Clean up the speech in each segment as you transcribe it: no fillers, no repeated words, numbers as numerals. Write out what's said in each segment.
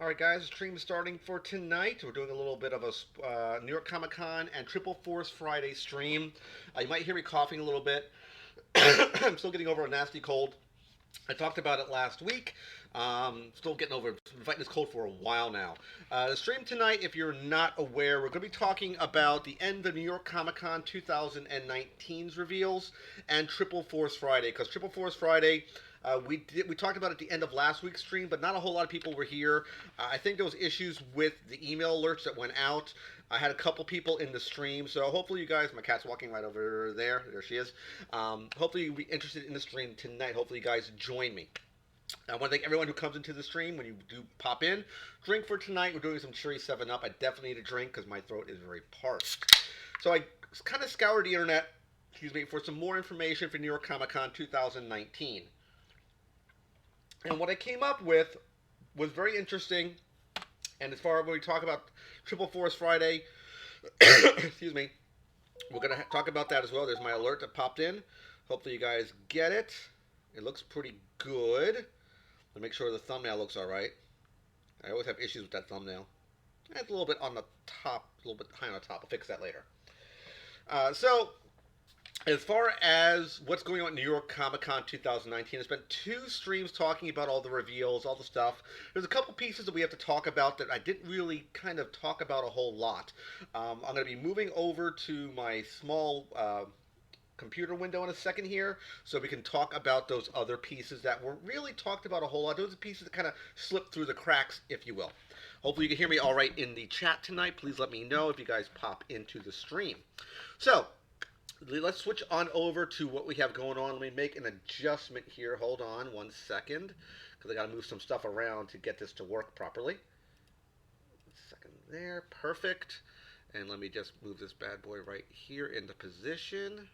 All right, guys, the stream is starting for tonight. We're doing a little bit of a New York Comic Con and Triple Force Friday stream. You might hear me coughing a little bit. I'm still getting over a nasty cold. I talked about it last week. Still getting over fighting this cold for a while now. The stream tonight, if you're not aware, we're going to be talking about the end of New York Comic Con 2019's reveals and Triple Force Friday. Because Triple Force Friday, we talked about it at the end of last week's stream, but not a whole lot of people were here. I think there was issues with the email alerts that went out. I had a couple people in the stream, so hopefully you guys, my cat's walking right over there. There she is. Hopefully you'll be interested in the stream tonight. Hopefully you guys join me. I want to thank everyone who comes into the stream. When you do pop in, drink for tonight. We're doing some cherry 7-Up. I definitely need a drink because my throat is very parched. So I kind of scoured the internet, for some more information for New York Comic Con 2019. And what I came up with was very interesting. And as far as when we talk about Triple Force Friday, excuse me, we're going to talk about that as well. There's my alert that popped in. Hopefully you guys get it. It looks pretty good. Let me make sure the thumbnail looks all right. I always have issues with that thumbnail. It's a little bit on the top, a little bit high on the top. I'll fix that later. So, as far as what's going on in New York Comic Con 2019, there's been 2 streams talking about all the reveals, all the stuff. There's a couple pieces that we have to talk about that I didn't really kind of talk about a whole lot. I'm going to be moving over to my small computer window in a second here, so we can talk about those other pieces that weren't really talked about a whole lot. Those are pieces that kind of slipped through the cracks, if you will. Hopefully you can hear me all right in the chat tonight. Please let me know if you guys pop into the stream. So, let's switch on over to what we have going on. Let me make an adjustment here. Hold on one second, because I got to move some stuff around to get this to work properly. 1 second there. Perfect. And let me just move this bad boy right here into position.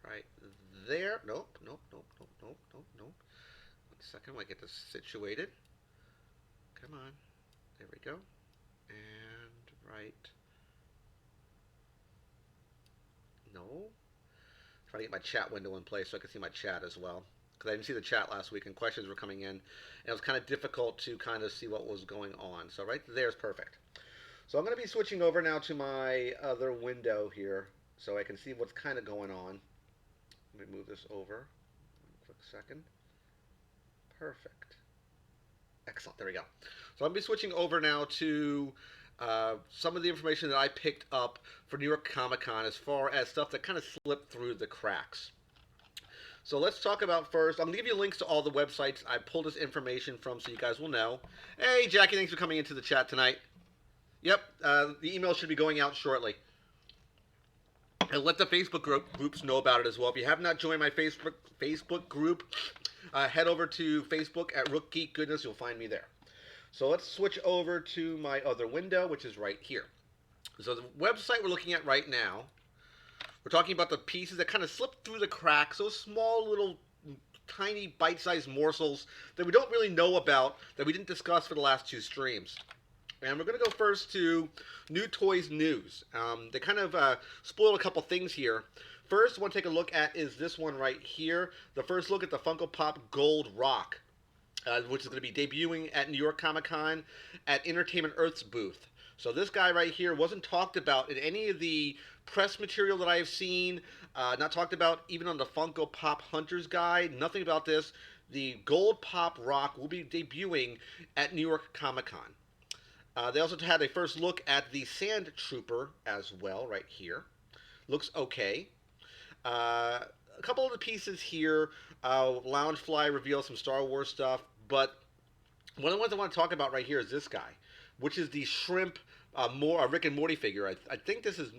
Right there. Nope. 1 second while I get this situated. Come on. There we go. And right. No. Trying to get my chat window in place so I can see my chat as well. Because I didn't see the chat last week and questions were coming in. And it was kind of difficult to kind of see what was going on. So right there is perfect. So I'm going to be switching over now to my other window here so I can see what's kind of going on. Let me move this over. Quick second. Perfect. Excellent. There we go. So I'm going to be switching over now to some of the information that I picked up for New York Comic Con as far as stuff that kind of slipped through the cracks. So let's talk about first. I'm going to give you links to all the websites I pulled this information from so you guys will know. Hey, Jackie, thanks for coming into the chat tonight. Yep, the email should be going out shortly. And let the Facebook groups know about it as well. If you have not joined my Facebook group, head over to Facebook at Rook Geek Goodness. You'll find me there. So let's switch over to my other window, which is right here. So the website we're looking at right now, we're talking about the pieces that kind of slipped through the cracks, those small little tiny bite-sized morsels that we don't really know about, that we didn't discuss for the last 2 streams. And we're going to go first to New Toys News. They kind of spoiled a couple things here. First, I want to take a look at is this one right here. The first look at the Funko Pop Gold Rock, which is going to be debuting at New York Comic Con at Entertainment Earth's booth. So this guy right here wasn't talked about in any of the press material that I've seen, not talked about even on the Funko Pop Hunter's Guide, nothing about this. The Gold Pop Rock will be debuting at New York Comic Con. They also had a first look at the Sand Trooper as well, right here. Looks okay. A couple of the pieces here. Loungefly reveals some Star Wars stuff, but one of the ones I want to talk about right here is this guy, which is the Shrimp Rick and Morty figure. I think this is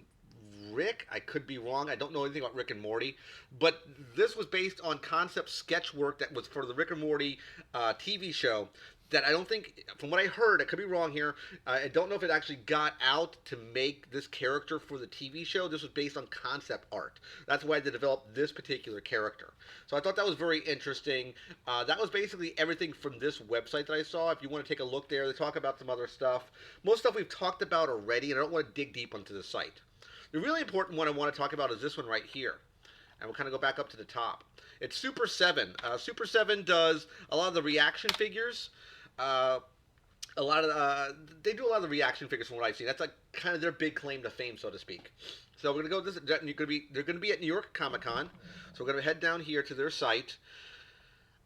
Rick. I could be wrong. I don't know anything about Rick and Morty, but this was based on concept sketch work that was for the Rick and Morty TV show. That I don't think, from what I heard, I could be wrong here, I don't know if it actually got out to make this character for the TV show. This was based on concept art. That's why they developed this particular character. So I thought that was very interesting. That was basically everything from this website that I saw. If you want to take a look there, they talk about some other stuff. Most stuff we've talked about already, and I don't want to dig deep onto the site. The really important one I want to talk about is this one right here. And we'll kind of go back up to the top. It's Super 7. Super 7 does a lot of the reaction figures. a lot of they do a lot of the reaction figures from what I've seen. That's like kind of their big claim to fame, so to speak. So we're gonna go. They're gonna be at New York Comic Con. So we're gonna head down here to their site.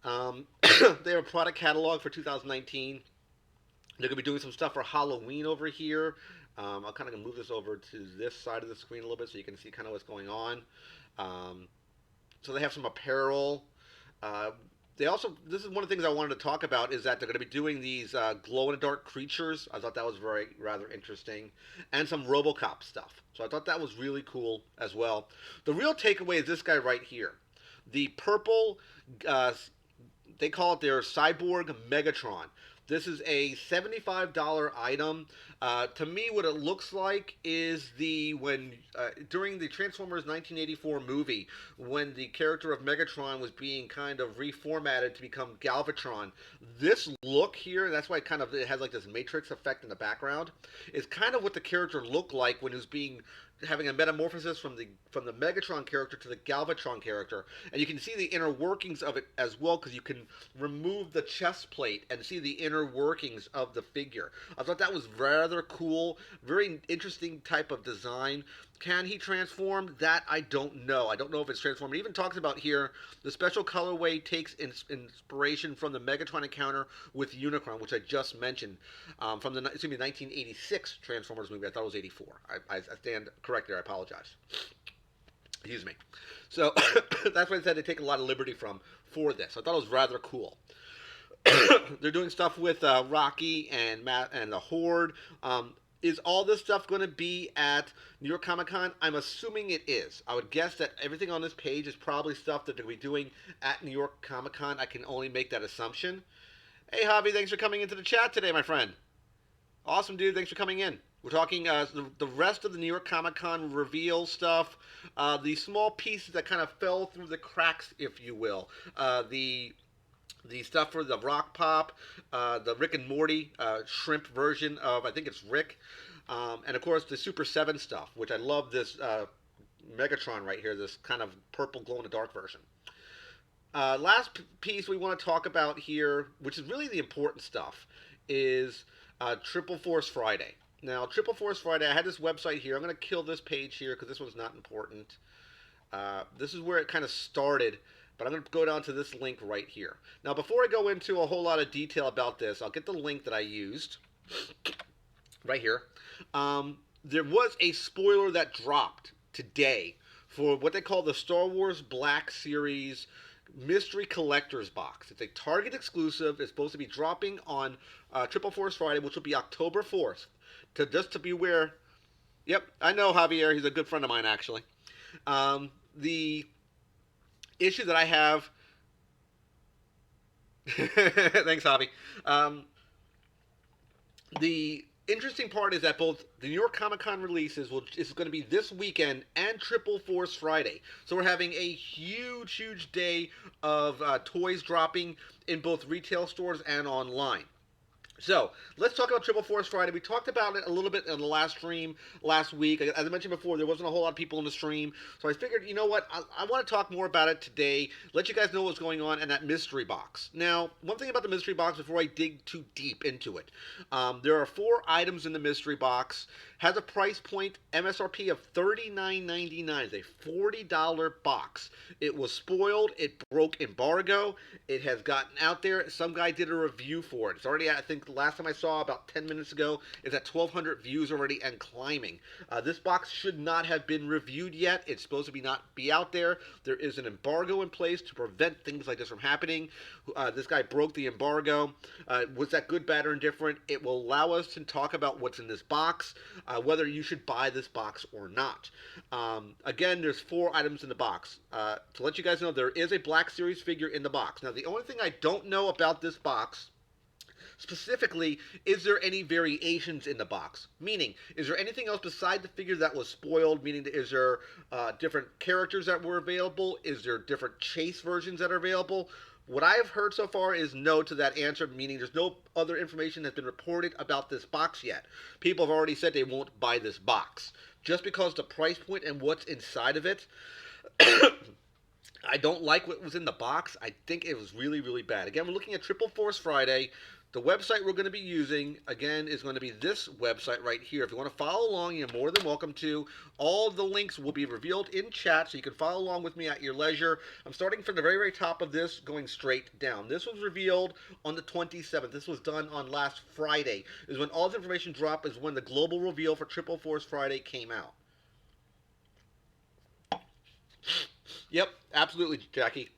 They have a product catalog for 2019. They're gonna be doing some stuff for Halloween over here. I'll kind of move this over to this side of the screen a little bit so you can see kind of what's going on. Um, so they have some apparel. Uh, they also, this is one of the things I wanted to talk about is that they're going to be doing these glow in the dark creatures. I thought that was very rather interesting, and some RoboCop stuff. So I thought that was really cool as well. The real takeaway is this guy right here, the purple. Uh, they call it their Cyborg Megatron. This is a $75 item. To me, what it looks like is during the Transformers 1984 movie, when the character of Megatron was being kind of reformatted to become Galvatron. This look here, that's why it has like this matrix effect in the background, is kind of what the character looked like when he was being having a metamorphosis from the Megatron character to the Galvatron character, and you can see the inner workings of it as well because you can remove the chest plate and see the inner workings of the figure. I thought that was rather cool, very interesting type of design. Can he transform? That I don't know. I don't know if it's transformed. It even talks about here the special colorway takes inspiration from the Megatron encounter with Unicron, which I just mentioned, from the 1986 Transformers movie. I thought it was 84. I stand corrected. I apologize. Excuse me. So that's what I said they take a lot of liberty for this. I thought it was rather cool. They're doing stuff with Rocky and Matt and the Horde. Is all this stuff going to be at New York Comic Con? I'm assuming it is. I would guess that everything on this page is probably stuff that they're going to be doing at New York Comic Con. I can only make that assumption. Hey, Javi, thanks for coming into the chat today, my friend. Awesome, dude. Thanks for coming in. We're talking the rest of the New York Comic Con reveal stuff, the small pieces that kind of fell through the cracks, if you will. The stuff for the Rock Pop, the Rick and Morty shrimp version of, I think it's Rick, and of course the Super 7 stuff, which I love this Megatron right here, this kind of purple glow-in-the-dark version. Last piece we want to talk about here, which is really the important stuff, is Triple Force Friday. Now, Triple Force Friday, I had this website here. I'm going to kill this page here because this one's not important. This is where it kind of started. But I'm going to go down to this link right here. Now, before I go into a whole lot of detail about this, I'll get the link that I used right here. There was a spoiler that dropped today for what they call the Star Wars Black Series Mystery Collector's Box. It's a Target exclusive. It's supposed to be dropping on Triple Force Friday, which will be October 4th. Just to be aware. Yep, I know Javier. He's a good friend of mine, actually. The issue that I have. Thanks, Javi. The interesting part is that both the New York Comic Con releases is going to be this weekend and Triple Force Friday. So we're having a huge day of toys dropping in both retail stores and online. So, let's talk about Triple Force Friday. We talked about it a little bit in the last stream last week. As I mentioned before, there wasn't a whole lot of people in the stream. So I figured, you know what, I want to talk more about it today, let you guys know what's going on in that mystery box. Now, one thing about the mystery box before I dig too deep into it. There are 4 items in the mystery box. Has a price point, MSRP of $39.99. It's a $40 box. It was spoiled. It broke embargo. It has gotten out there. Some guy did a review for it. It's already, I think, the last time I saw about 10 minutes ago, is at 1,200 views already and climbing. This box should not have been reviewed yet. It's supposed to not be out there. There is an embargo in place to prevent things like this from happening. This guy broke the embargo. Was that good, bad, or indifferent? It will allow us to talk about what's in this box. Whether you should buy this box or not. Again, there's 4 items in the box. To let you guys know, there is a Black Series figure in the box. Now, the only thing I don't know about this box, specifically, is there any variations in the box? Meaning, is there anything else beside the figure that was spoiled? Meaning, is there different characters that were available? Is there different chase versions that are available? What I've heard so far is no to that answer, meaning there's no other information that's been reported about this box yet. People have already said they won't buy this box. Just because the price point and what's inside of it, I don't like what was in the box. I think it was really bad. Again, we're looking at Triple Force Friday. The website we're going to be using, again, is going to be this website right here. If you want to follow along, you're more than welcome to. All of the links will be revealed in chat, so you can follow along with me at your leisure. I'm starting from the very, very top of this, going straight down. This was revealed on the 27th. This was done on last Friday. Is when all this information dropped, is when the global reveal for Triple Force Friday came out. Yep, absolutely, Jackie.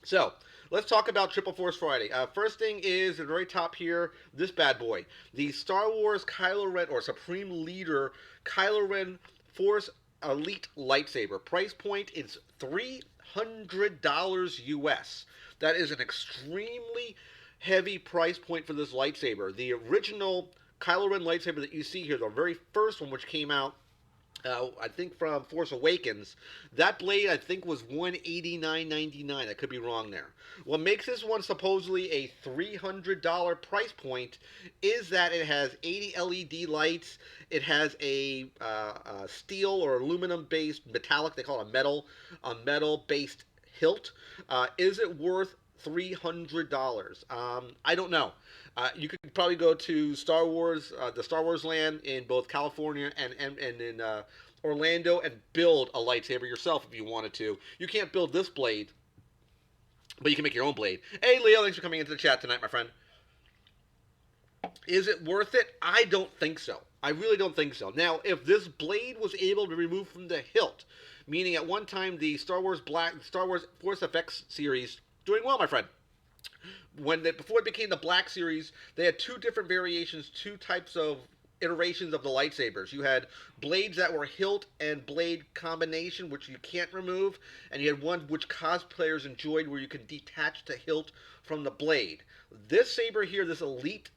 So, let's talk about Triple Force Friday. First thing is, at the very top here, this bad boy. The Star Wars Kylo Ren, or Supreme Leader, Kylo Ren Force Elite Lightsaber. Price point is $300 US. That is an extremely heavy price point for this lightsaber. The original Kylo Ren lightsaber that you see here, the very first one which came out, I think from Force Awakens, that blade I think was $189.99. I could be wrong there. What makes this one supposedly a $300 price point is that it has 80 LED lights. It has a steel or aluminum based metallic. They call it a metal based hilt. Is it worth $300? I don't know. You could probably go to Star Wars, the Star Wars land in both California and in Orlando and build a lightsaber yourself if you wanted to. You can't build this blade, but you can make your own blade. Hey, Leo, thanks for coming into the chat tonight, my friend. Is it worth it? I don't think so. I really don't think so. Now, if this blade was able to be removed from the hilt, meaning at one time the Star Wars Force FX series doing well, my friend. Before it became the Black Series, they had two different variations, two types of iterations of the lightsabers. You had blades that were hilt and blade combination, which you can't remove, and you had one which cosplayers enjoyed where you can detach the hilt from the blade. This saber here, this Elite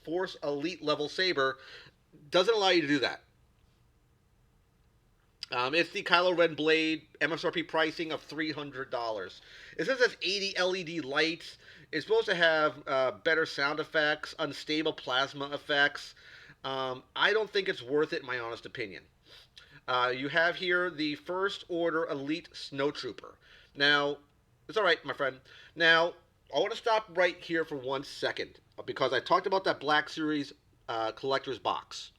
Force Elite level saber, doesn't allow you to do that. It's the Kylo Ren blade, MSRP pricing of $300. It says it's 80 LED lights. It's supposed to have better sound effects, unstable plasma effects. I don't think it's worth it, in my honest opinion. You have here the First Order Elite Snowtrooper. Now, it's all right, my friend. Now, I want to stop right here for 1 second because I talked about that Black Series collector's box.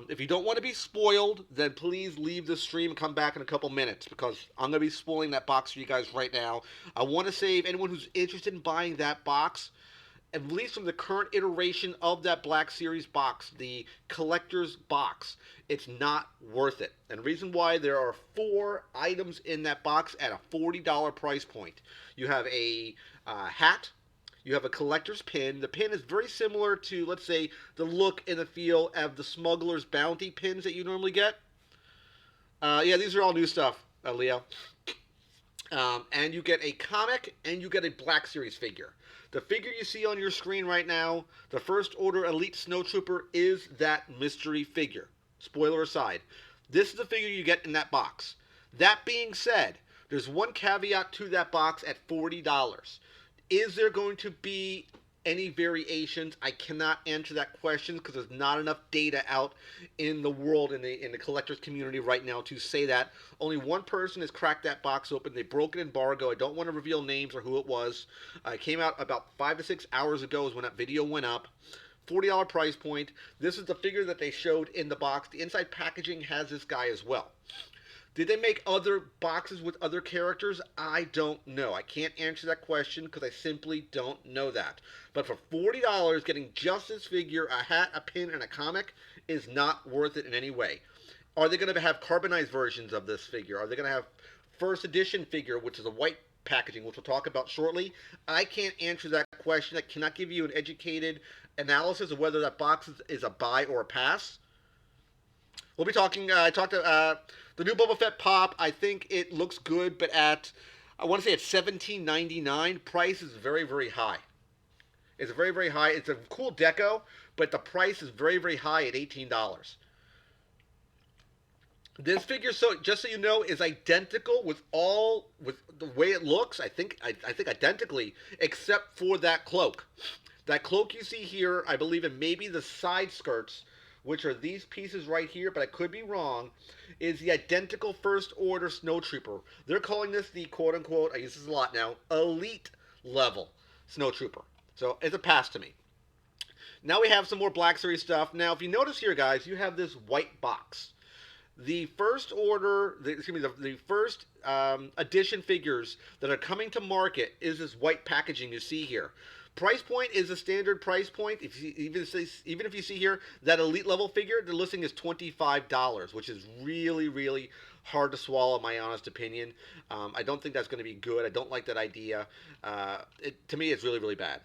If you don't want to be spoiled, then please leave the stream and come back in a couple minutes because I'm going to be spoiling that box for you guys right now. I want to save anyone who's interested in buying that box, at least from the current iteration of that Black Series box, the collector's box. It's not worth it. And the reason why, there are 4 items in that box at a $40 price point. You have a hat. You have a collector's pin. The pin is very similar to, let's say, the look and the feel of the Smuggler's Bounty pins that you normally get. Yeah, these are all new stuff, Leo. And you get a comic, and you get a Black Series figure. The figure you see on your screen right now, the First Order Elite Snowtrooper, is that mystery figure. Spoiler aside. This is the figure you get in that box. That being said, there's one caveat to that box at $40. Is there going to be any variations? I cannot answer that question because there's not enough data out in the world, in the collector's community right now to say that. Only one person has cracked that box open. They broke an embargo. I don't want to reveal names or who it was. It came out about 5 to 6 hours ago is when that video went up. $40 price point. This is the figure that they showed in the box. The inside packaging has this guy as well. Did they make other boxes with other characters? I don't know. I can't answer that question because I simply don't know that. But for $40, getting just this figure, a hat, a pin, and a comic is not worth it in any way. Are they going to have carbonized versions of this figure? Are they going to have first edition figure, which is a white packaging, which we'll talk about shortly? I can't answer that question. I cannot give you an educated analysis of whether that box is a buy or a pass. We'll be talking, I talked to the new Boba Fett pop. I think it looks good, but I want to say at $17.99, price is very, very high. It's very, very high. It's a cool deco, but the price is very, very high at $18. This figure, so just so you know, is identical with the way it looks. I think identically, except for that cloak. That cloak you see here, I believe, and maybe the side skirts, which are these pieces right here, but I could be wrong, is the identical First Order Snowtrooper. They're calling this the quote-unquote, I use this a lot now, elite level Snowtrooper. So it's a pass to me. Now we have some more Black Series stuff. Now, if you notice here, guys, you have this white box. The first order, the first edition figures that are coming to market is this white packaging you see here. Price point is a standard price point. Even if you see here that elite level figure, the listing is $25, which is really, really hard to swallow, in my honest opinion. I don't think that's going to be good. I don't like that idea. To me, it's really, really bad.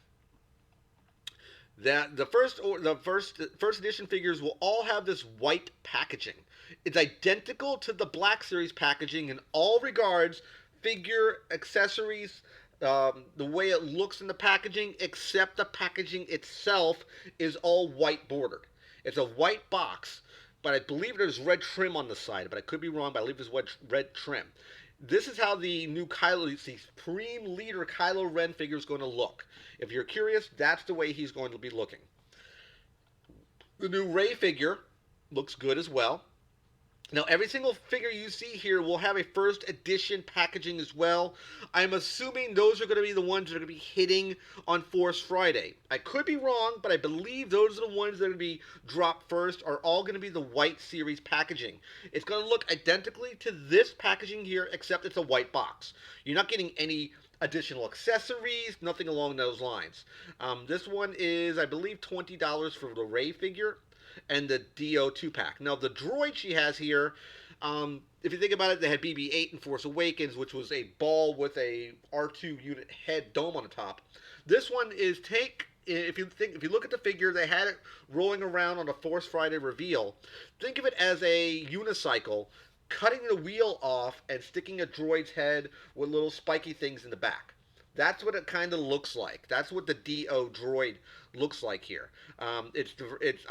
That the first edition figures will all have this white packaging. It's identical to the Black Series packaging in all regards, figure, accessories, the way it looks in the packaging, except the packaging itself is all white bordered. It's a white box, but I believe there's red trim on the side, but I could be wrong, but I believe there's red trim. This is how the new the Supreme Leader Kylo Ren figure is going to look. If you're curious, that's the way he's going to be looking. The new Rey figure looks good as well. Now, every single figure you see here will have a first edition packaging as well. I'm assuming those are going to be the ones that are going to be hitting on Force Friday. I could be wrong, but I believe those are the ones that are going to be dropped first, are all going to be the white series packaging. It's going to look identically to this packaging here, except it's a white box. You're not getting any additional accessories, nothing along those lines. This one is, I believe, $20 for the Rey figure and the DO 2-pack. Now, the droid she has here, if you think about it, they had BB-8 in Force Awakens, which was a ball with a R2 unit head dome on the top. This one is if you look at the figure, they had it rolling around on a Force Friday reveal. Think of it as a unicycle, cutting the wheel off and sticking a droid's head with little spiky things in the back. That's what it kind of looks like. That's what the DO droid looks like here. I'm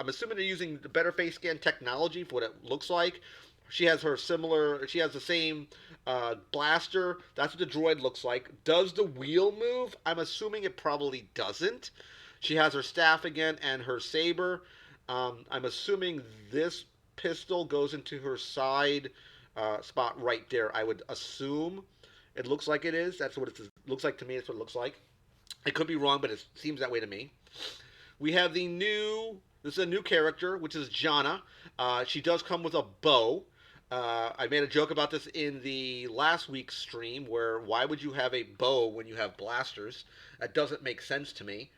assuming they're using the better face scan technology for what it looks like. She has the same blaster. That's what the droid looks like. Does the wheel move? I'm assuming it probably doesn't. She has her staff again and her saber. I'm assuming this pistol goes into her side spot right there. I would assume. It looks like it is. That's what it looks like to me. That's what it looks like. I could be wrong, but it seems that way to me. We have this is a new character, which is Jana. She does come with a bow. I made a joke about this in the last week's stream, where why would you have a bow when you have blasters? That doesn't make sense to me.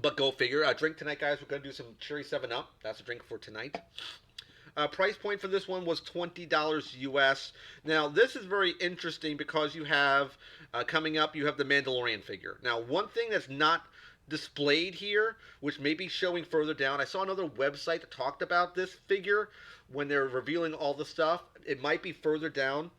But go figure. Drink tonight, guys. We're going to do some Cherry 7-Up. That's a drink for tonight. Price point for this one was $20 US. Now, this is very interesting because you have, coming up, you have the Mandalorian figure. Now, one thing that's not displayed here, which may be showing further down, I saw another website that talked about this figure when they're revealing all the stuff. It might be further down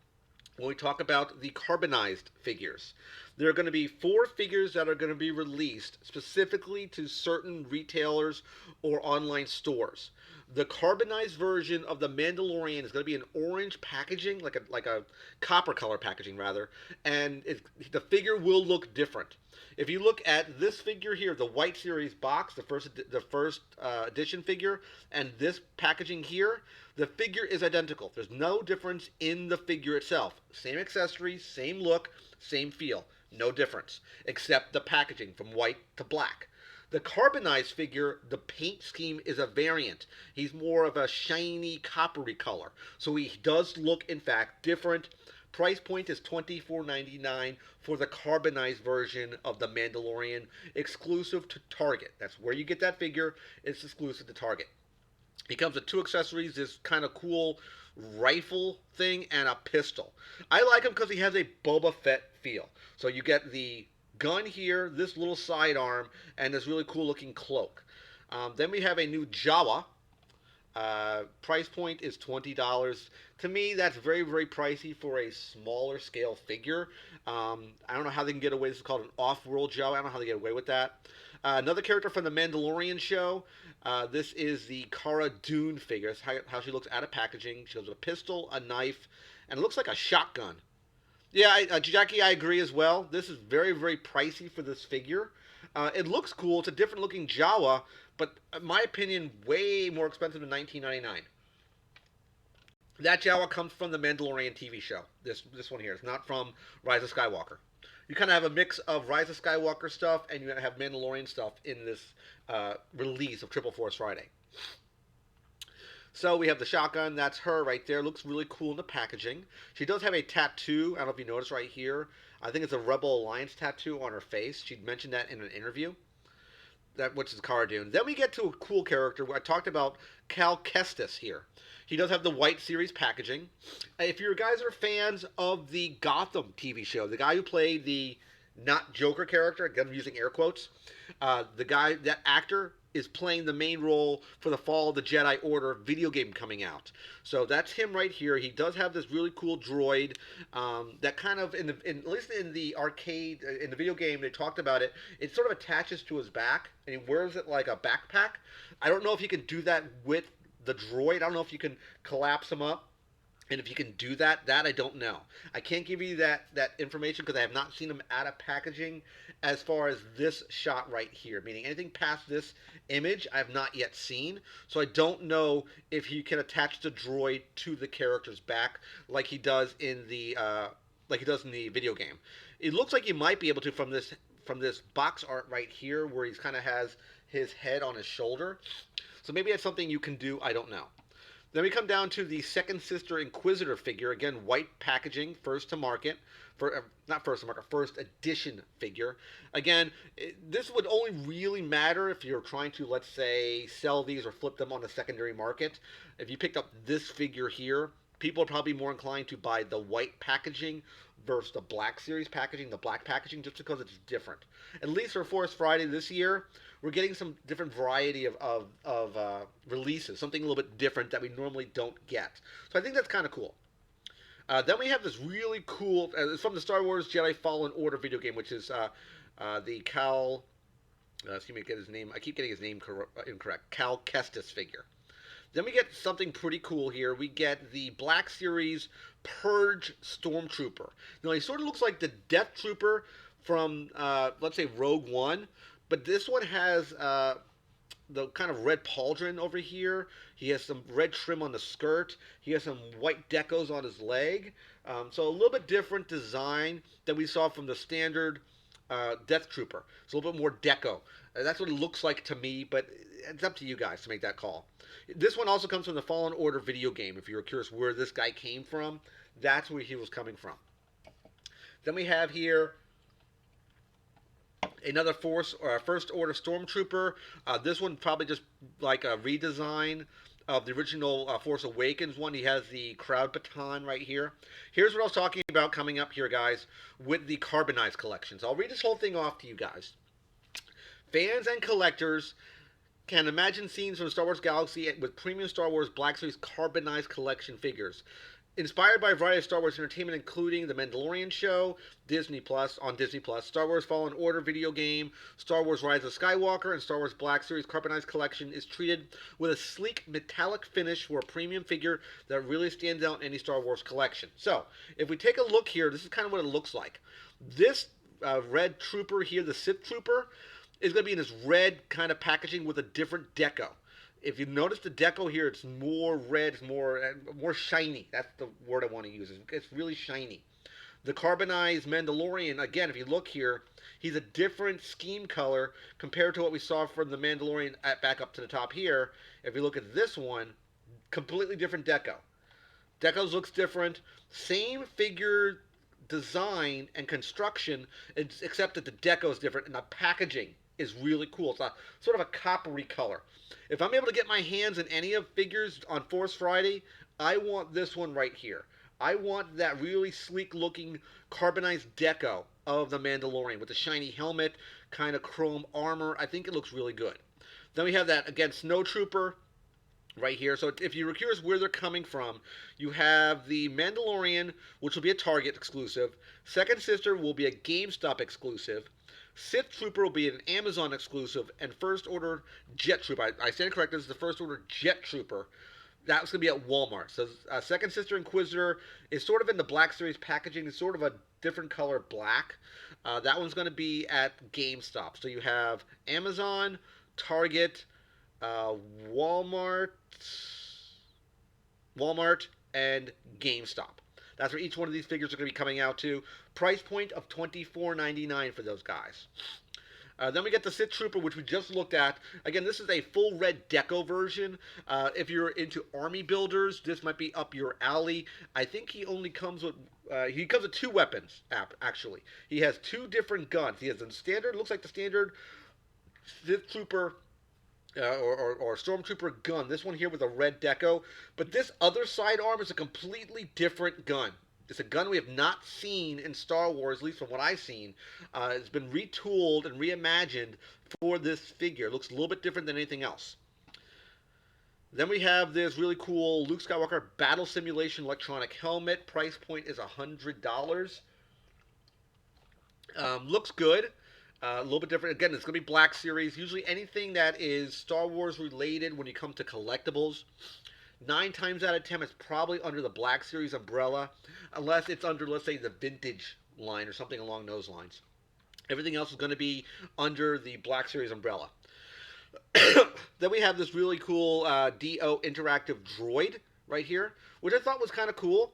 when we talk about the carbonized figures. There are going to be 4 figures that are going to be released specifically to certain retailers or online stores. The carbonized version of the Mandalorian is going to be an orange packaging, like a copper color packaging rather, and the figure will look different. If you look at this figure here, the White Series box, the first edition figure, and this packaging here, the figure is identical. There's no difference in the figure itself. Same accessories, same look, same feel. No difference, except the packaging from white to black. The carbonized figure, the paint scheme is a variant. He's more of a shiny, coppery color. So he does look, in fact, different. Price point is $24.99 for the carbonized version of the Mandalorian, exclusive to Target. That's where you get that figure. It's exclusive to Target. He comes with 2 accessories, this kind of cool rifle thing and a pistol. I like him because he has a Boba Fett feel. So you get the gun here, this little sidearm, and this really cool looking cloak. Then we have a new Jawa. Price point is $20. To me, that's very, very pricey for a smaller scale figure. I don't know how they can get away. This is called an off-world Jawa. I don't know how they get away with that. Another character from the Mandalorian show. This is the Cara Dune figure. That's how she looks out of packaging. She has a pistol, a knife, and it looks like a shotgun. Yeah, Jackie, I agree as well. This is very, very pricey for this figure. It looks cool. It's a different looking Jawa, but in my opinion, way more expensive than $19.99. That Jawa comes from the Mandalorian TV show. This one here. It's not from Rise of Skywalker. You kind of have a mix of Rise of Skywalker stuff and you have Mandalorian stuff in this release of Triple Force Friday. So we have the shotgun. That's her right there. Looks really cool in the packaging. She does have a tattoo. I don't know if you noticed right here. I think it's a Rebel Alliance tattoo on her face. She mentioned that in an interview. That which is Cara Dune. Then we get to a cool character. I talked about Cal Kestis here. He does have the white series packaging. If you guys are fans of the Gotham TV show, the guy who played the not Joker character, again I'm using air quotes, that actor is playing the main role for the Fall of the Jedi Order video game coming out. So that's him right here. He does have this really cool droid that kind of, at least in the arcade, in the video game, they talked about it. It sort of attaches to his back, and he wears it like a backpack. I don't know if you can do that with the droid. I don't know if you can collapse him up. And if you can do that, I don't know. I can't give you that information because I have not seen them out of packaging as far as this shot right here. Meaning anything past this image I have not yet seen. So I don't know if you can attach the droid to the character's back like he does in the video game. It looks like you might be able to from this box art right here where he's kind of has his head on his shoulder. So maybe that's something you can do. I don't know. Then we come down to the Second Sister Inquisitor figure. Again, white packaging, first to market. Not first to market, first edition figure. Again, this would only really matter if you're trying to, let's say, sell these or flip them on the secondary market. If you picked up this figure here, people are probably more inclined to buy the white packaging versus the black series packaging, the black packaging, just because it's different. At least for Force Friday this year, we're getting some different variety of releases, something a little bit different that we normally don't get. So I think that's kind of cool. Then we have this really cool, it's from the Star Wars Jedi Fallen Order video game, which is the Cal, excuse me, get his name, I keep getting his name incorrect, Cal Kestis figure. Then we get something pretty cool here. We get the Black Series Purge Stormtrooper. Now, he sort of looks like the Death Trooper from, let's say, Rogue One, but this one has the kind of red pauldron over here. He has some red trim on the skirt. He has some white decos on his leg. So a little bit different design than we saw from the standard Death Trooper. It's a little bit more deco. That's what it looks like to me, but it's up to you guys to make that call. This one also comes from the Fallen Order video game. If you're curious where this guy came from, that's where he was coming from. Then we have here another First Order Stormtrooper. This one probably just like a redesign of the original Force Awakens one. He has the crowd baton right here. Here's what I was talking about coming up here, guys, with the carbonized collections. I'll read this whole thing off to you guys. Fans and collectors can imagine scenes from the Star Wars galaxy with premium Star Wars Black Series carbonized collection figures. Inspired by a variety of Star Wars entertainment, including The Mandalorian show, Disney Plus, Star Wars Fallen Order video game, Star Wars Rise of Skywalker, and Star Wars Black Series carbonized collection is treated with a sleek metallic finish for a premium figure that really stands out in any Star Wars collection. So, if we take a look here, this is kind of what it looks like. This red trooper here, the Sith trooper, is going to be in this red kind of packaging with a different deco. If you notice the deco here, it's more red, it's more shiny. That's the word I want to use. It's really shiny. The carbonized Mandalorian, again, if you look here, he's a different scheme color compared to what we saw from the Mandalorian back up to the top here. If you look at this one, completely different deco. Decos looks different. Same figure design and construction, except that the deco is different and the packaging is really cool. It's a sort of a coppery color. If I'm able to get my hands on any of figures on Force Friday, I want this one right here. I want that really sleek looking carbonized deco of the Mandalorian with the shiny helmet, kind of chrome armor. I think it looks really good. Then we have that, again, Snow Trooper right here. So if you're curious where they're coming from, you have the Mandalorian, which will be a Target exclusive. Second Sister will be a GameStop exclusive. Sith Trooper will be an Amazon exclusive, and First Order Jet Trooper. I stand corrected. This is the First Order Jet Trooper. That's going to be at Walmart. So Second Sister Inquisitor is sort of in the Black Series packaging. It's sort of a different color black. That one's going to be at GameStop. So you have Amazon, Target, Walmart, and GameStop. That's where each one of these figures are going to be coming out to. Price point of $24.99 for those guys. Then we get the Sith Trooper, which we just looked at. Again, this is a full red deco version. If you're into army builders, this might be up your alley. I think he comes with two weapons. Actually, he has two different guns. He has the standard. Looks like the standard Sith Trooper or Stormtrooper gun. This one here with a red deco. But this other sidearm is a completely different gun. It's a gun we have not seen in Star Wars, at least from what I've seen. It's been retooled and reimagined for this figure. It looks a little bit different than anything else. Then we have this really cool Luke Skywalker battle simulation electronic helmet. Price point is $100. Looks good. A little bit different. Again, it's going to be Black Series. Usually anything that is Star Wars related when you come to collectibles, 9 times out of 10, it's probably under the Black Series umbrella, unless it's under, let's say, the Vintage line or something along those lines. Everything else is going to be under the Black Series umbrella. Then we have this really cool DO interactive droid right here, which I thought was kind of cool.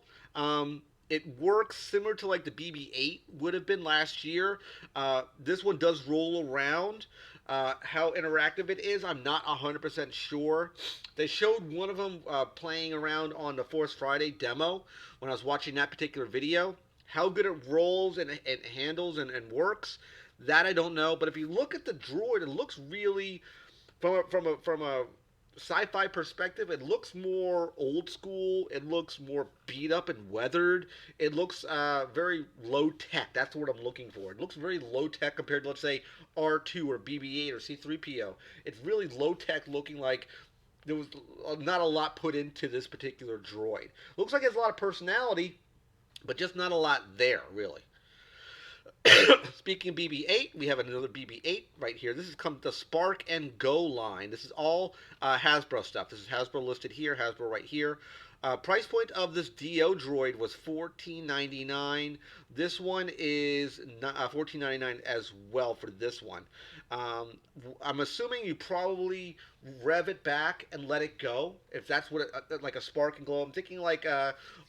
It works similar to like the BB-8 would have been last year. This one does roll around. How interactive it is, I'm not 100% sure. They showed one of them playing around on the Force Friday demo when I was watching that particular video. How good it rolls and handles and works, that I don't know. But if you look at the droid, it looks really, from a sci-fi perspective, it looks more old school. It looks more beat up and weathered. It looks very low tech. That's what I'm looking for. It looks very low tech compared to, let's say, R2 or BB-8 or C-3PO. It's really low tech, looking like there was not a lot put into this particular droid. Looks like it has a lot of personality, but just not a lot there, really. Speaking of BB-8, we have another BB-8 right here. This is the Spark and Go line. This is all Hasbro stuff. This is Hasbro listed here, Hasbro right here. Price point of this DO droid was $14.99. This one is $14.99 as well for this one. I'm assuming you probably rev it back and let it go, if that's what like a spark and glow. I'm thinking like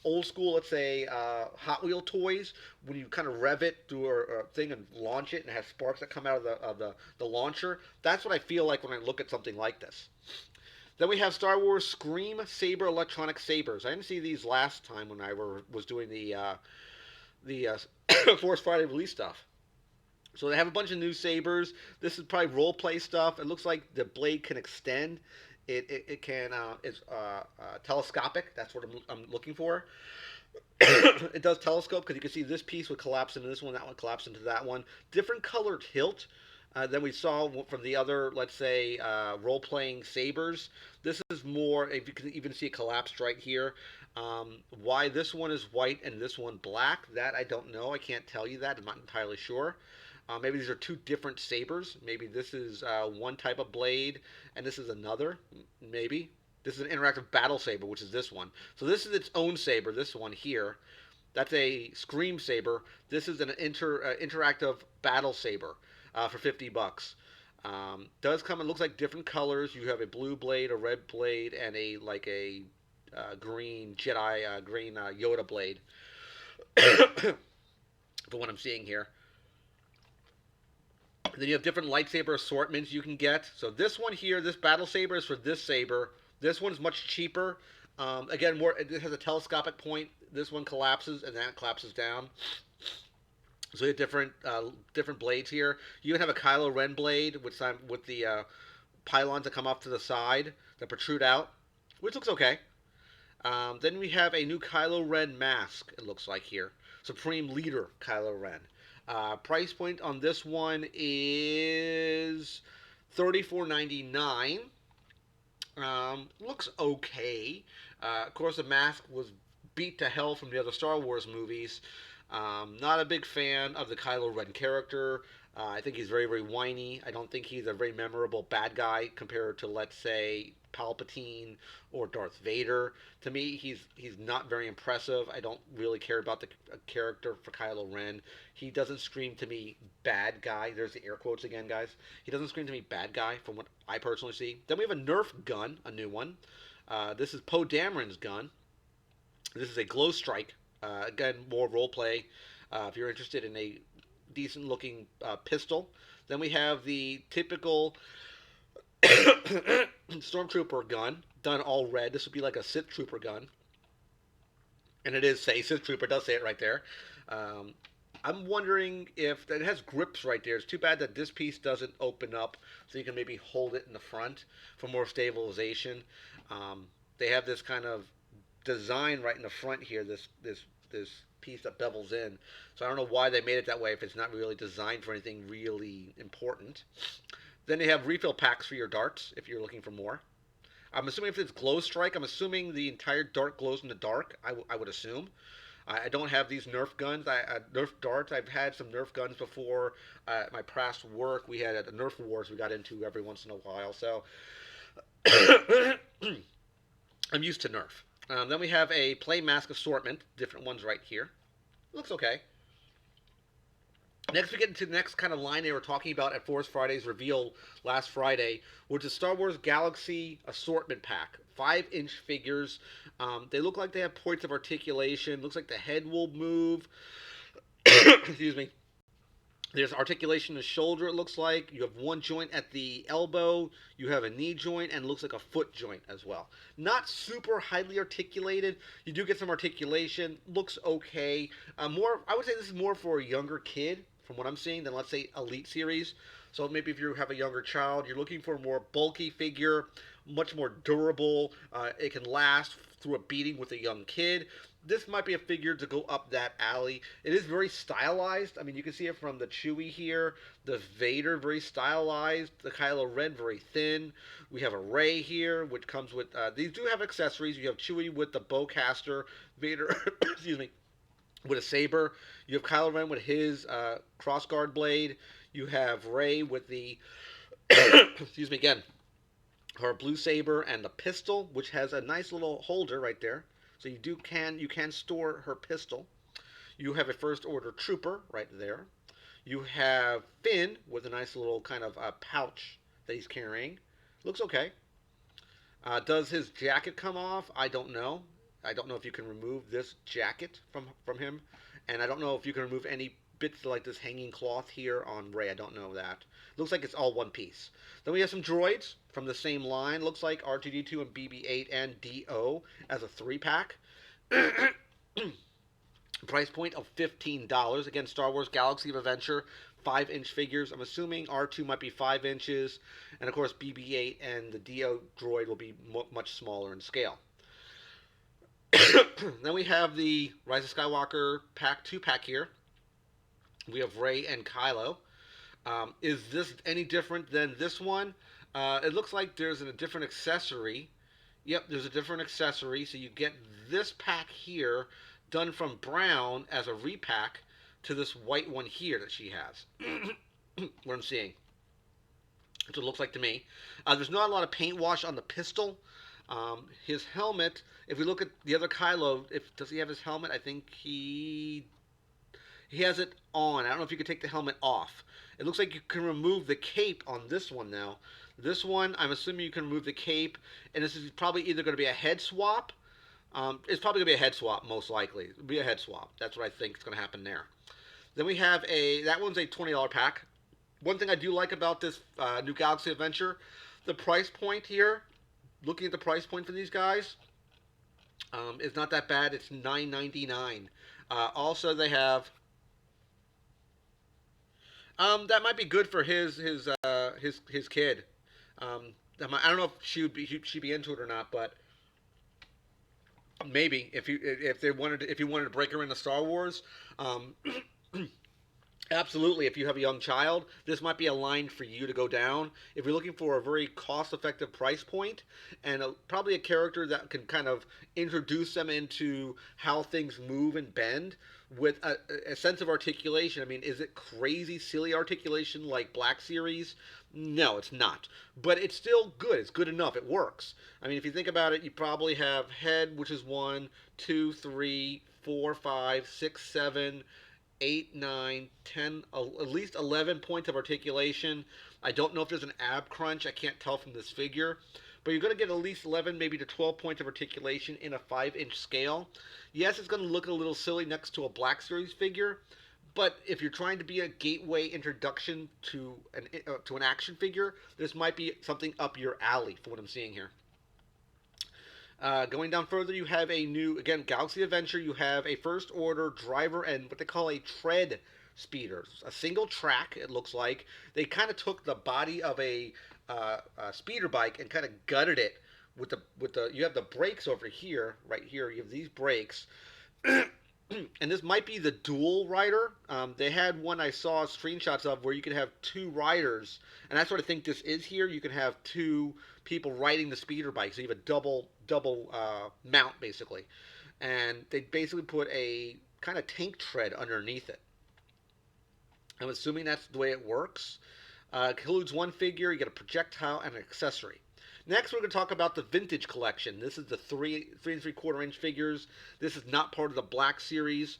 old school, let's say Hot Wheel toys, when you kind of rev it through a thing and launch it and it has sparks that come out of the launcher. That's what I feel like when I look at something like this. Then we have Star Wars Scream Saber electronic sabers. I didn't see these last time when I was doing the Force Friday release stuff. So they have a bunch of new sabers. This is probably role play stuff. It looks like the blade can extend. It can it's telescopic. That's what I'm looking for. It does telescope because you can see this piece would collapse into this one, that one collapse into that one. Different colored hilt than we saw from the other, let's say, role-playing sabers. This is more, if you can even see it collapsed right here. Why this one is white and this one black, that I don't know. I can't tell you that. I'm not entirely sure. Maybe these are two different sabers. Maybe this is one type of blade and this is another. Maybe. This is an interactive battle saber, which is this one. So this is its own saber, this one here. That's a Scream saber. This is an interactive battle saber for $50. Does come, it looks like different colors. You have a blue blade, a red blade, and a green Jedi, green Yoda blade. For what I'm seeing here. Then you have different lightsaber assortments you can get. So this one here, this battle saber is for this saber. This one's much cheaper. Again, it has a telescopic point. This one collapses and then it collapses down. So you have different blades here. You even have a Kylo Ren blade with the pylons that come off to the side that protrude out, which looks okay. Then we have a new Kylo Ren mask, it looks like here. Supreme Leader Kylo Ren. Price point on this one is $34.99. Looks okay. Of course, the mask was beat to hell from the other Star Wars movies. Not a big fan of the Kylo Ren character. I think he's very, very whiny. I don't think he's a very memorable bad guy compared to, let's say, Palpatine or Darth Vader. To me, he's not very impressive. I don't really care about the character for Kylo Ren. He doesn't scream to me bad guy. There's the air quotes again, guys. He doesn't scream to me bad guy from what I personally see. Then we have a Nerf gun, a new one. This is Poe Dameron's gun. This is a glow strike. Again, more role play. If you're interested in a decent looking pistol, Then we have the typical stormtrooper gun, done all red. This would be like a Sith trooper gun, and it is say Sith trooper. It does say it right there. Um, I'm wondering if it has grips right there. It's too bad that this piece doesn't open up, so you can maybe hold it in the front for more stabilization. Um, they have this kind of design right in the front here. This piece that bevels in. So I don't know why they made it that way if it's not really designed for anything really important. Then they have refill packs for your darts if you're looking for more. I'm assuming if it's glow strike, I'm assuming the entire dart glows in the dark. I would assume. I don't have these Nerf guns. Nerf darts. I've had some Nerf guns before. My past work, we had a Nerf wars we got into every once in a while. So I'm used to Nerf. Then we have a play mask assortment, different ones right here. Looks okay. Next, we get into the next kind of line they were talking about at Force Friday's reveal last Friday, which is Star Wars Galaxy Assortment Pack. 5-inch figures. They look like they have points of articulation. Looks like the head will move. Excuse me. There's articulation in the shoulder, it looks like. You have one joint at the elbow. You have a knee joint, and it looks like a foot joint as well. Not super highly articulated. You do get some articulation. Looks okay. I would say this is more for a younger kid, from what I'm seeing, than, let's say, Elite Series. So maybe if you have a younger child, you're looking for a more bulky figure, much more durable. It can last through a beating with a young kid. This might be a figure to go up that alley. It is very stylized. I mean, you can see it from the Chewie here, the Vader very stylized, the Kylo Ren very thin. We have a Rey here, which comes with these do have accessories. You have Chewie with the bowcaster, Vader, excuse me, with a saber. You have Kylo Ren with his crossguard blade. You have Rey with the excuse me again, her blue saber and the pistol, which has a nice little holder right there. So you can store her pistol. You have a first order trooper right there. You have Finn with a nice little kind of pouch that he's carrying. Looks okay. Does his jacket come off? I don't know. I don't know if you can remove this jacket from him, and I don't know if you can remove any bits like this hanging cloth here on Rey. I don't know that. Looks like it's all one piece. Then we have some droids from the same line. Looks like R2D2 and BB-8 and D-O as a 3-pack. Price point of $15. Again, Star Wars Galaxy of Adventure, 5-inch figures. I'm assuming R2 might be 5 inches, and of course BB-8 and the D-O droid will be much smaller in scale. Then we have the Rise of Skywalker pack 2-pack here. We have Rey and Kylo. Is this any different than this one? It looks like there's a different accessory. Yep, there's a different accessory. So you get this pack here done from brown as a repack to this white one here that she has. What I'm seeing. That's what it looks like to me. There's not a lot of paint wash on the pistol. His helmet, if we look at the other Kylo, does he have his helmet? I think he has it on. I don't know if you could take the helmet off. It looks like you can remove the cape on this one now. This one, I'm assuming you can remove the cape, and this is probably either going to be a head swap. It's probably going to be a head swap, most likely. It'll be a head swap. That's what I think is going to happen there. Then we have that one's a $20 pack. One thing I do like about this new Galaxy Adventure, the price point here, looking at the price point for these guys, is not that bad. It's $9.99. Also, they have that might be good for his kid. I don't know if she'd be into it or not, but maybe if you wanted to break her into Star Wars, absolutely. If you have a young child, this might be a line for you to go down. If you're looking for a very cost-effective price point and probably a character that can kind of introduce them into how things move and bend with a sense of articulation. I mean, is it crazy, silly articulation like Black Series? No, it's not. But it's still good. It's good enough. It works. I mean, if you think about it, you probably have head, which is 1, 2, 3, 4, 5, 6, 7, 8, 9, 10, at least 11 points of articulation. I don't know if there's an ab crunch. I can't tell from this figure. But you're going to get at least 11, maybe to 12 points of articulation in a 5-inch scale. Yes, it's going to look a little silly next to a Black Series figure, But if you're trying to be a gateway introduction to an action figure, this might be something up your alley for what I'm seeing here. Going down further, you have a new, again, Galaxy Adventure. You have a First Order driver and what they call a tread speeder. A single track, it looks like. They kind of took the body of a speeder bike and kind of gutted it with the. You have the brakes over here, right here. You have these brakes. And this might be the dual rider. They had one I saw screenshots of where you can have two riders, and that's what I think this is here. You can have two people riding the speeder bike, so you have a double mount basically, and they basically put a kind of tank tread underneath it. I'm assuming that's the way it works. Includes one figure, you get a projectile and an accessory. Next, we're going to talk about the vintage collection. This is the 3 3/4 inch figures. This is not part of the Black series.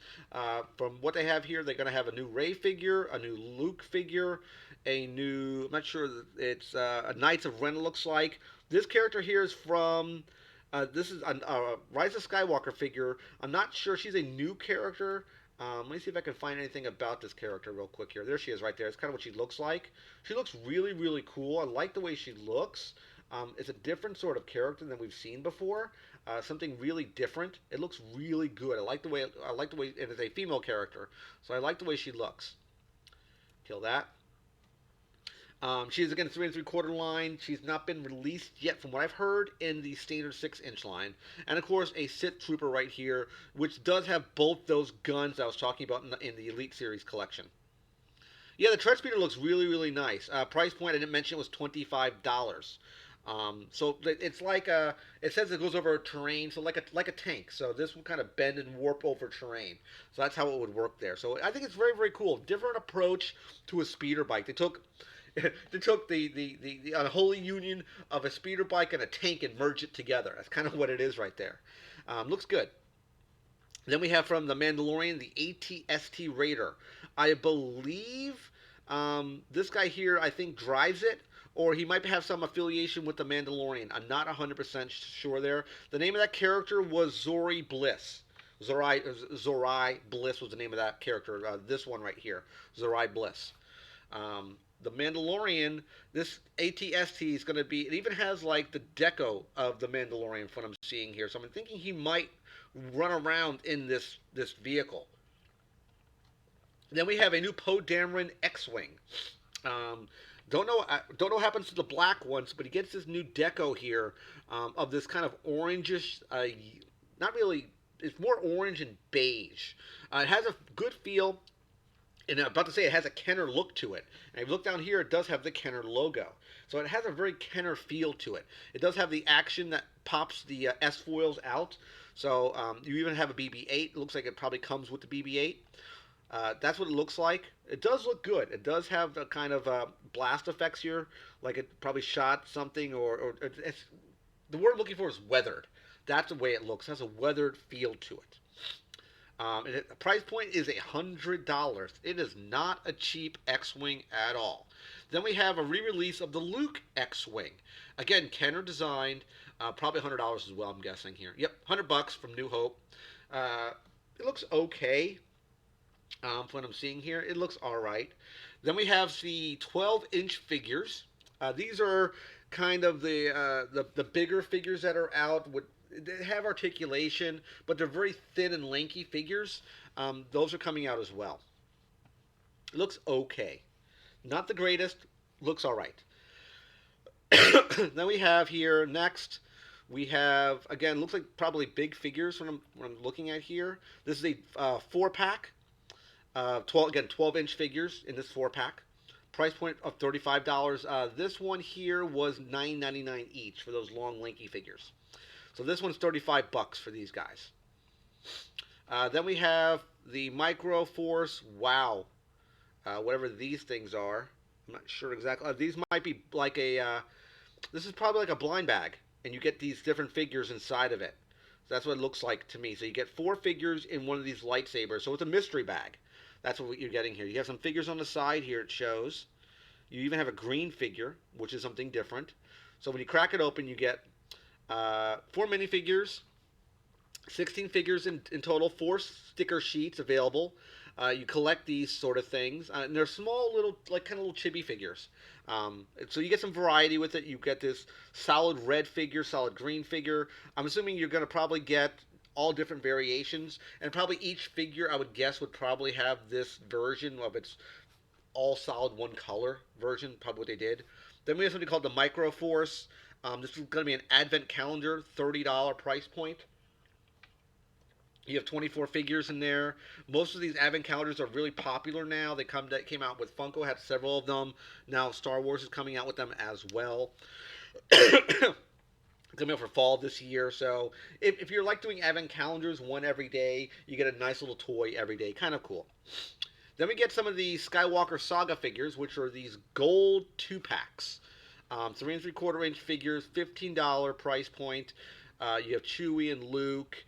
From what they have here, they're going to have a new Rey figure, a new Luke figure, a new, I'm not sure, it's a Knights of Ren, looks like. This character here is from, this is a Rise of Skywalker figure. I'm not sure, she's a new character. Let me see if I can find anything about this character real quick here. There she is right there. It's kind of what she looks like. She looks really, really cool. I like the way she looks. It's a different sort of character than we've seen before. Something really different. It looks really good. I like the way. It is a female character, so I like the way she looks. Kill that. She is again 3 3/4 line. She's not been released yet, from what I've heard, in the standard 6 inch line. And of course, a Sith Trooper right here, which does have both those guns I was talking about in the Elite Series collection. Yeah, the tread speeder looks really, really nice. Price point I didn't mention it was $25. So it's like it says it goes over terrain, so like a tank. So this will kind of bend and warp over terrain. So that's how it would work there. So I think it's very, very cool. Different approach to a speeder bike. They took the unholy union of a speeder bike and a tank and merged it together. That's kind of what it is right there. Looks good. Then we have from the Mandalorian the AT-ST Raider. I believe this guy here, I think, drives it, or he might have some affiliation with the Mandalorian. I'm not 100% sure there. The name of that character was Zori Bliss. Zori Bliss was the name of that character. This one right here, Zori Bliss. The Mandalorian, this AT-ST is going to be, it even has like the deco of the Mandalorian from what I'm seeing here. So I'm thinking he might run around in this vehicle. Then we have a new Poe Dameron X-Wing. Don't know what happens to the black ones, but he gets this new deco here of this kind of orangish, not really, it's more orange and beige. It has a good feel. And I'm about to say it has a Kenner look to it. And if you look down here, it does have the Kenner logo. So it has a very Kenner feel to it. It does have the action that pops the S-foils out. So you even have a BB-8. It looks like it probably comes with the BB-8. That's what it looks like. It does look good. It does have the kind of blast effects here, like it probably shot something, or it's, the word I'm looking for is weathered. That's the way it looks. It has a weathered feel to it. And the price point is $100. It is not a cheap X-Wing at all. Then we have a re-release of the Luke X-Wing. Again, Kenner designed, probably $100 as well, I'm guessing here. Yep, $100 from New Hope. It looks okay. From what I'm seeing here, it looks all right. Then we have the 12-inch figures. These are kind of the bigger figures that are out. They have articulation, but they're very thin and lanky figures. Those are coming out as well. It looks okay. Not the greatest. Looks all right. Then we have here next. We have, again, looks like probably big figures when I'm looking at here. This is a 4-pack. 12-inch figures in this 4-pack. Price point of $35. This one here was $9.99 each for those long, lanky figures. So this one's $35 for these guys. Then we have the Micro Force Wow. Whatever these things are. I'm not sure exactly. These might be like this is probably like a blind bag. And you get these different figures inside of it. So that's what it looks like to me. So you get 4 figures in one of these lightsabers. So it's a mystery bag. That's what you're getting here. You have some figures on the side here, it shows. You even have a green figure, which is something different. So when you crack it open, you get 4 minifigures, 16 figures in total, 4 sticker sheets available. You collect these sort of things, and they're small little, like kind of little chibi figures. So you get some variety with it. You get this solid red figure, solid green figure. I'm assuming you're going to probably get all different variations, and probably each figure I would guess would probably have this version of its all solid one color version, probably what they did. Then we have something called the Micro Force. This is going to be an advent calendar, $30 price point. You have 24 figures in there. Most of these advent calendars are really popular now. They came out with Funko, had several of them. Now Star Wars is coming out with them as well. Coming out for fall this year. So if you're like doing advent calendars, one every day, you get a nice little toy every day. Kind of cool. Then we get some of the Skywalker Saga figures, which are these gold 2 packs. 3 3/4 inch figures, $15 price point. You have Chewie and Luke.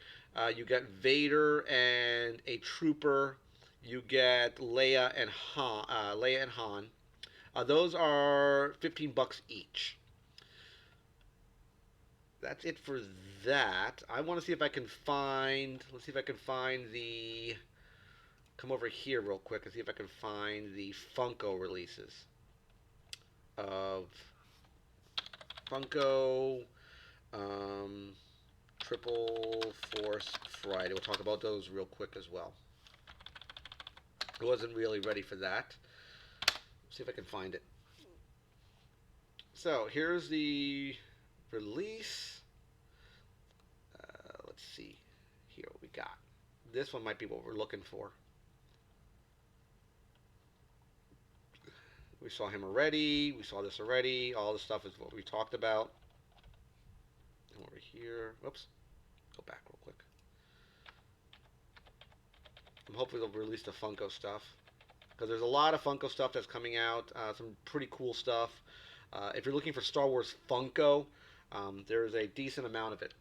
You get Vader and a Trooper. You get Leia and Han. Those are $15 each. That's it for that. I want to see if I can find. Let's see if I can find the. Come over here real quick and see if I can find the Funko releases of Funko Triple Force Friday. We'll talk about those real quick as well. I wasn't really ready for that. Let's see if I can find it. So here's the release. Let's see here what we got. This one might be what we're looking for. We saw him already. We saw this already. All this stuff is what we talked about. And over here. Whoops. Go back real quick. I'm hoping they'll release the Funko stuff. Because there's a lot of Funko stuff that's coming out. Some pretty cool stuff. If you're looking for Star Wars Funko, there's a decent amount of it.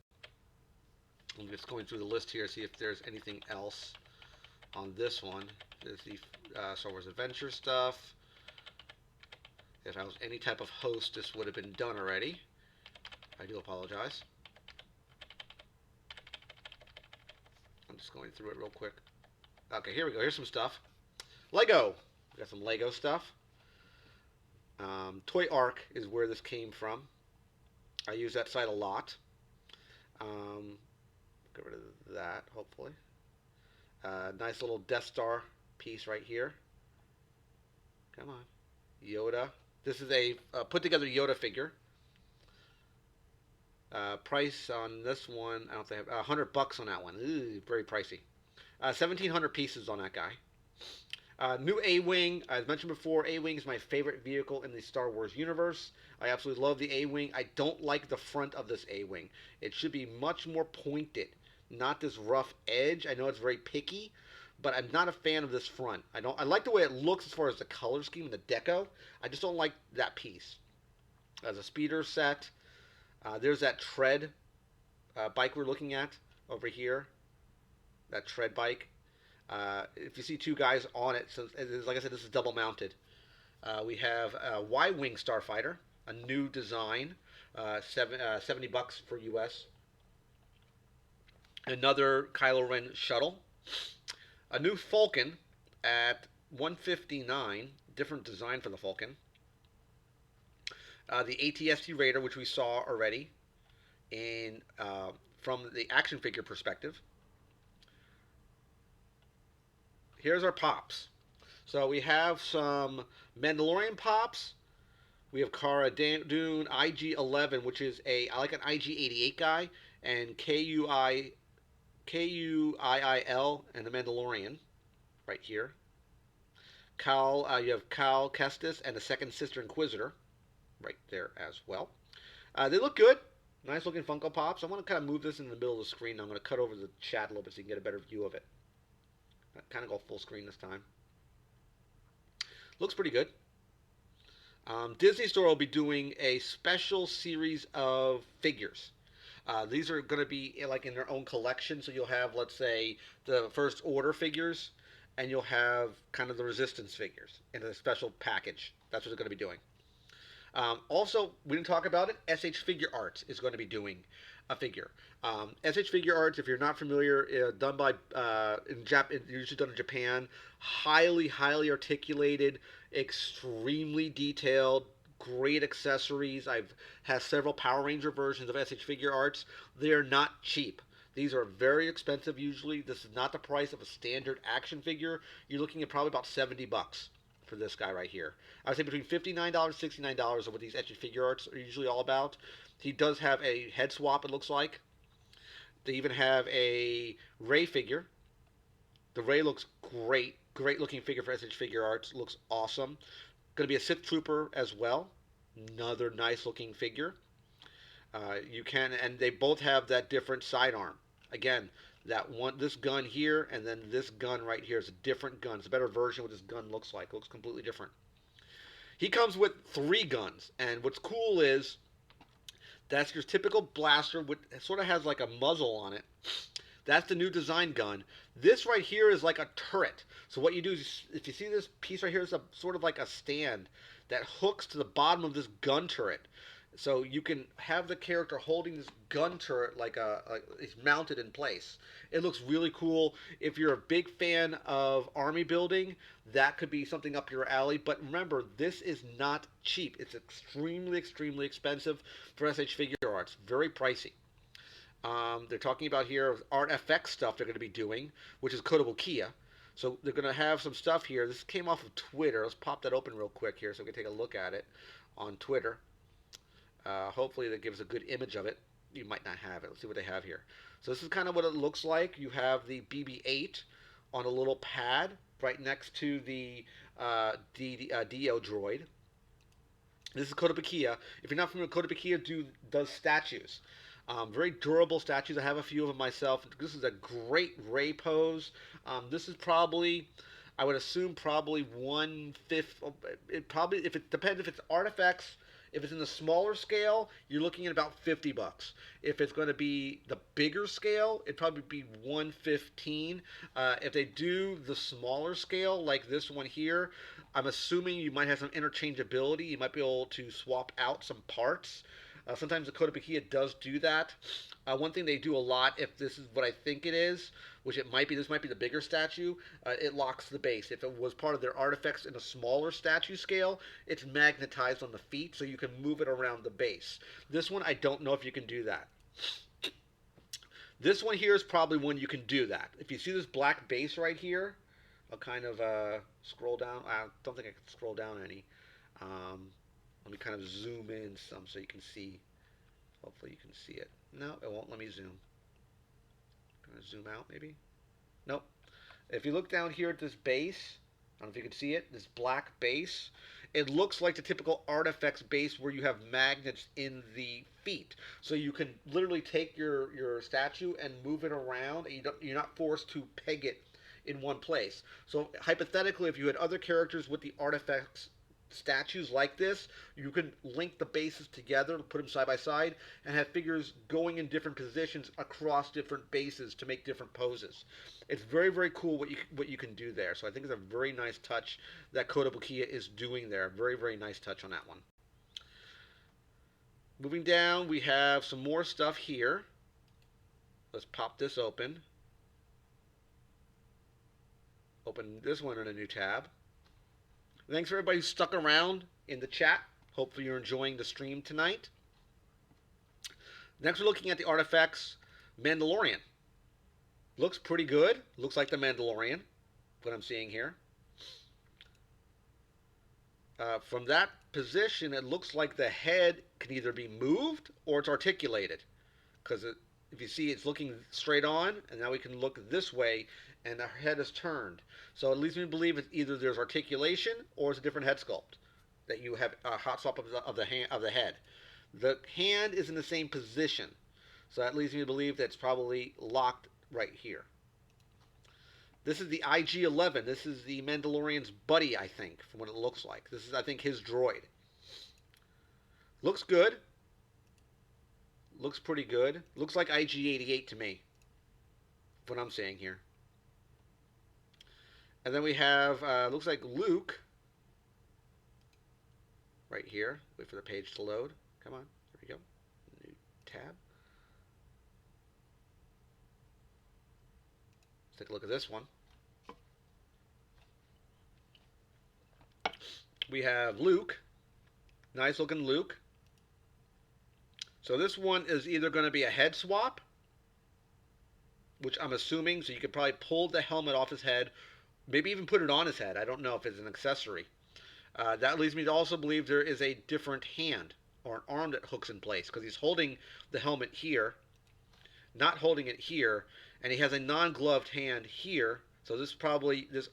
I'm just going through the list here to see if there's anything else on this one. There's the Star Wars Adventure stuff. If I was any type of host, this would have been done already. I do apologize. I'm just going through it real quick. Okay, here we go. Here's some stuff. Lego. We got some Lego stuff. Toy Arc is where this came from. I use that site a lot. Get rid of that, hopefully. Nice little Death Star piece right here. Come on. Yoda. This is a put together Yoda figure. Price on this one, I don't think $100 on that one. Ooh, very pricey. 1,700 pieces on that guy. New A-Wing. As mentioned before, A-Wing is my favorite vehicle in the Star Wars universe. I absolutely love the A-Wing. I don't like the front of this A-Wing. It should be much more pointed, not this rough edge. I know it's very picky, but I'm not a fan of this front. I like the way it looks as far as the color scheme and the deco. I just don't like that piece. As a speeder set, there's that tread bike we're looking at over here. That tread bike. If you see two guys on it, so like I said, this is double mounted. We have a Y-Wing Starfighter, a new design, $70 for US. Another Kylo Ren shuttle. A new Falcon at $159, different design for the Falcon. The AT-ST Raider, which we saw already in from the action figure perspective. Here's our pops. So we have some Mandalorian pops. We have Cara Dune IG-11, which is I like an IG-88 guy, and KUIIL and the Mandalorian right here. You have Cal Kestis and the Second Sister Inquisitor right there as well. They look good. Nice looking Funko Pops. I want to kind of move this in the middle of the screen. I'm going to cut over the chat a little bit so you can get a better view of it. Kind of go full screen this time. Looks pretty good. Disney Store will be doing a special series of figures. These are going to be like in their own collection. So you'll have, let's say, the First Order figures, and you'll have kind of the Resistance figures in a special package. That's what they're going to be doing. Also, we didn't talk about it. SH Figure Arts is going to be doing a figure. SH Figure Arts, if you're not familiar, done by usually done in Japan. Highly, highly articulated, extremely detailed, great accessories. I've had several Power Ranger versions of SH Figure Arts. They're not cheap. These are very expensive usually. This is not the price of a standard action figure. You're looking at probably about $70 for this guy right here. I would say between $59 and $69 are what these etched figure arts are usually all about. He does have a head swap, it looks like. They even have a Ray figure. The Ray looks great. Great looking figure for SH Figure Arts. Looks awesome. Going to be a Sith Trooper as well. Another nice looking figure. You can, and they both have that different sidearm. Again, that one, this gun here, and then this gun right here is a different gun. It's a better version of what this gun looks like. It looks completely different. He comes with 3 guns, and what's cool is that's your typical blaster. With it sort of has like a muzzle on it. That's the new design gun. This right here is like a turret. So what you do is, if you see this piece right here, is a sort of like a stand that hooks to the bottom of this gun turret. So you can have the character holding this gun turret like it's mounted in place. It looks really cool. If you're a big fan of army building, that could be something up your alley. But remember, this is not cheap. It's extremely, extremely expensive for SH Figure Arts. Very pricey. They're talking about here Art FX stuff they're going to be doing, which is Kotable Kia. So they're going to have some stuff here. This came off of Twitter. Let's pop that open real quick here so we can take a look at it on Twitter. Hopefully that gives a good image of it. You might not have it. Let's see what they have here. So this is kind of what it looks like. You have the BB-8 on a little pad right next to the Dio droid. This is Kotobukiya. If you're not familiar, Kotobukiya does statues. Very durable statues. I have a few of them myself. This is a great Ray pose. This is probably, I would assume, probably 1/5. It probably, if it depends, if it's artifacts. If it's in the smaller scale, you're looking at about $50. If it's going to be the bigger scale, it'd probably be 115. If they do the smaller scale, like this one here, I'm assuming you might have some interchangeability. You might be able to swap out some parts. Sometimes the Kotobukiya does do that. One thing they do a lot, if this is what I think it is, which it might be, this might be the bigger statue, it locks the base. If it was part of their artifacts in a smaller statue scale, it's magnetized on the feet, so you can move it around the base. This one, I don't know if you can do that. This one here is probably one you can do that. If you see this black base right here, I'll kind of scroll down. I don't think I can scroll down any. Let me kind of zoom in some so you can see. Hopefully you can see it. No, it won't let me zoom. I'm going to zoom out maybe. Nope. If you look down here at this base, I don't know if you can see it, this black base, it looks like the typical artifacts base where you have magnets in the feet. So you can literally take your statue and move it around, and you're not forced to peg it in one place. So hypothetically, if you had other characters with the artifacts statues like this, you can link the bases together, put them side by side, and have figures going in different positions across different bases to make different poses. It's very, very cool what you can do there. So I think it's a very nice touch that Kotobukiya is doing there. Very, very nice touch on that one. Moving down, we have some more stuff here. Let's pop this open. Open this one in a new tab. Thanks for everybody who stuck around in the chat. Hopefully you're enjoying the stream tonight. Next we're looking at the artifacts Mandalorian. Looks pretty good. Looks like the Mandalorian, what I'm seeing here. From that position, it looks like the head can either be moved or it's articulated. Because if you see, it's looking straight on, and now we can look this way, and the head is turned. So it leads me to believe it's either there's articulation or it's a different head sculpt that you have a hot swap of the head. The hand is in the same position, so that leads me to believe that it's probably locked right here. This is the IG-11. This is the Mandalorian's buddy, I think, from what it looks like. This is, I think, his droid. Looks good. Looks pretty good. Looks like IG-88 to me, what I'm seeing here. And then we have, looks like Luke. right here. Wait for the page to load. Come on. There we go. New tab. Let's take a look at this one. We have Luke. Nice looking Luke. So this one is either going to be a head swap, which I'm assuming, so you could probably pull the helmet off his head, maybe even put it on his head. I don't know if it's an accessory. That leads me to also believe there is a different hand or an arm that hooks in place because he's holding the helmet here, not holding it here, and he has a non-gloved hand here. So this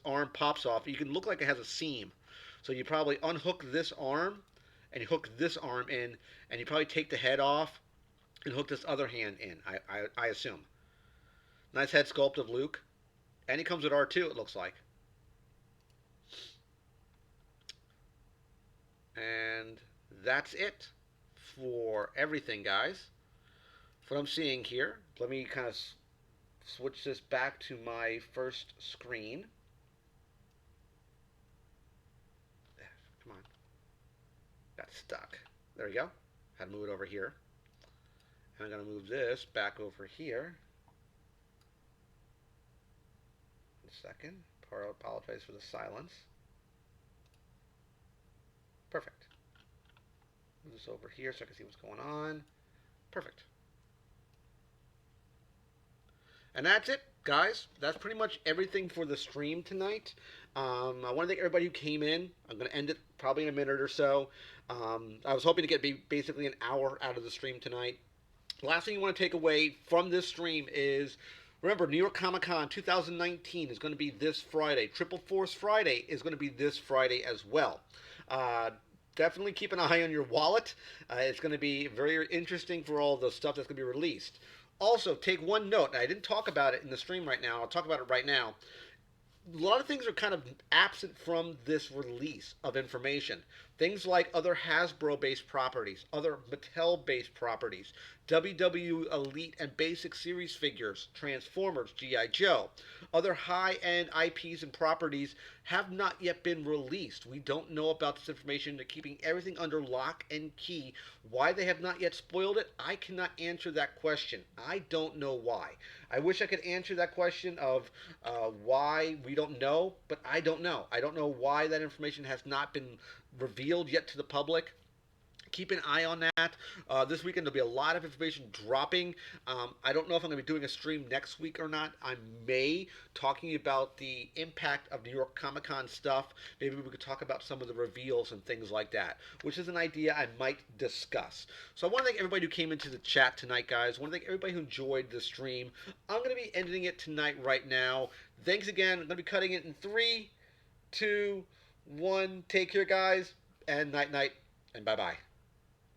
arm pops off. You can look like it has a seam. So you probably unhook this arm and you hook this arm in, and you probably take the head off and hook this other hand in. I assume. Nice head sculpt of Luke, and he comes with R2. It looks like. And that's it for everything, guys. What I'm seeing here, let me kind of switch this back to my first screen. Come on. Got stuck. There we go. Had to move it over here. And I'm going to move this back over here. A second. Apologize for the silence. Perfect. Move this over here so I can see what's going on. Perfect. And that's it, guys. That's pretty much everything for the stream tonight. I want to thank everybody who came in. I'm going to end it probably in a minute or so. I was hoping to get basically an hour out of the stream tonight. Last thing you want to take away from this stream is, remember, New York Comic Con 2019 is going to be this Friday. Triple Force Friday is going to be this Friday as well. Definitely keep an eye on your wallet. It's going to be very interesting for all the stuff that's going to be released. Also, take one note. I didn't talk about it in the stream right now. I'll talk about it right now. A lot of things are kind of absent from this release of information. Things like other Hasbro-based properties, other Mattel-based properties, WW Elite and Basic Series figures, Transformers, G.I. Joe. Other high-end IPs and properties have not yet been released. We don't know about this information. They're keeping everything under lock and key. Why they have not yet spoiled it, I cannot answer that question. I don't know why. I wish I could answer that question of why we don't know, but I don't know. I don't know why that information has not been revealed yet to the public. Keep an eye on that. This weekend there'll be a lot of information dropping. I don't know if I'm going to be doing a stream next week or not. I may, talking about the impact of New York Comic Con stuff. Maybe we could talk about some of the reveals and things like that, which is an idea I might discuss. So I want to thank everybody who came into the chat tonight, guys. I want to thank everybody who enjoyed the stream. I'm going to be ending it tonight right now. Thanks again. I'm going to be cutting it in 3, 2, 1. Take care, guys, and night-night, and bye-bye.